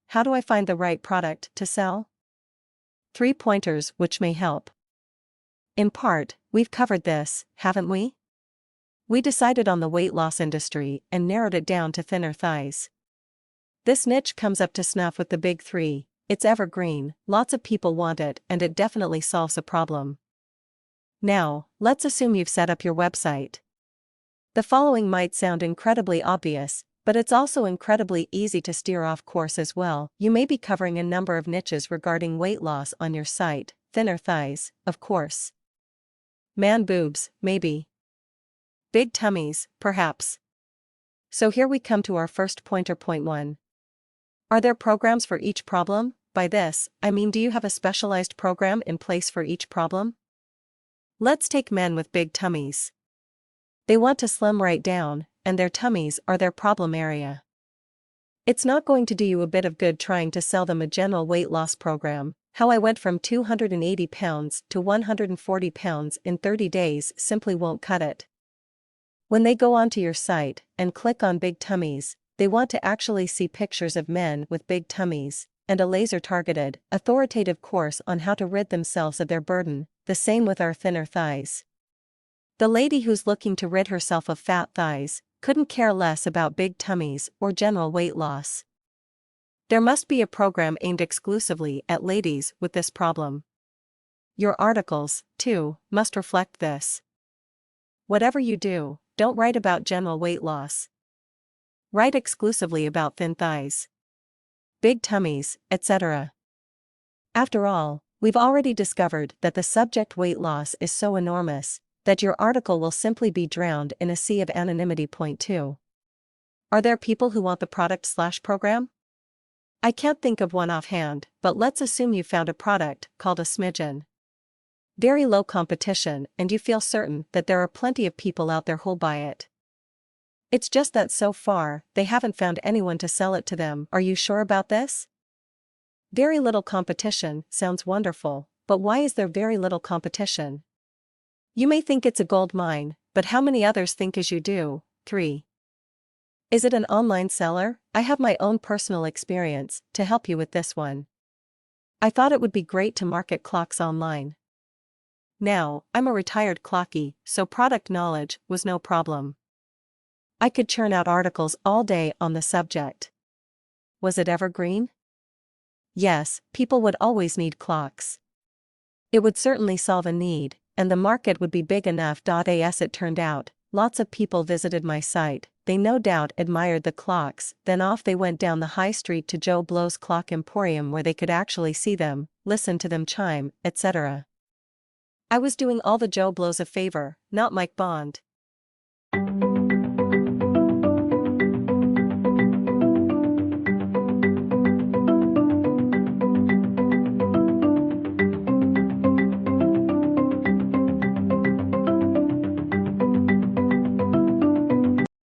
how do I find the right product to sell? 3 pointers which may help. In part, we've covered this, haven't we? We decided on the weight loss industry and narrowed it down to thinner thighs. This niche comes up to snuff with the big 3, it's evergreen, lots of people want it, and it definitely solves a problem. Now, let's assume you've set up your website. The following might sound incredibly obvious, but it's also incredibly easy to steer off course as well. You may be covering a number of niches regarding weight loss on your site, thinner thighs, of course. Man boobs, maybe. Big tummies, perhaps. So here we come to our first pointer. Point 1. Are there programs for each problem? By this, I mean, do you have a specialized program in place for each problem? Let's take men with big tummies. They want to slim right down, and their tummies are their problem area. It's not going to do you a bit of good trying to sell them a general weight loss program. How I went from 280 pounds to 140 pounds in 30 days simply won't cut it. When they go onto your site and click on big tummies, they want to actually see pictures of men with big tummies, and a laser-targeted, authoritative course on how to rid themselves of their burden, the same with our thinner thighs. The lady who's looking to rid herself of fat thighs couldn't care less about big tummies or general weight loss. There must be a program aimed exclusively at ladies with this problem. Your articles, too, must reflect this. Whatever you do, don't write about general weight loss. Write exclusively about thin thighs, big tummies, etc. After all, we've already discovered that the subject weight loss is so enormous that your article will simply be drowned in a sea of anonymity. Point 2. Are there people who want the product/program? I can't think of one offhand, but let's assume you found a product called a smidgen. Very low competition, and you feel certain that there are plenty of people out there who'll buy it. It's just that so far, they haven't found anyone to sell it to them. Are you sure about this? Very little competition sounds wonderful, but why is there very little competition? You may think it's a gold mine, but how many others think as you do? 3. Is it an online seller? I have my own personal experience to help you with this one. I thought it would be great to market clocks online. Now, I'm a retired clocky, so product knowledge was no problem. I could churn out articles all day on the subject. Was it evergreen? Yes, people would always need clocks. It would certainly solve a need, and the market would be big enough. As it turned out, lots of people visited my site, they no doubt admired the clocks, then off they went down the high street to Joe Blow's Clock Emporium where they could actually see them, listen to them chime, etc. I was doing all the Joe Blows a favor, not Mike Bond.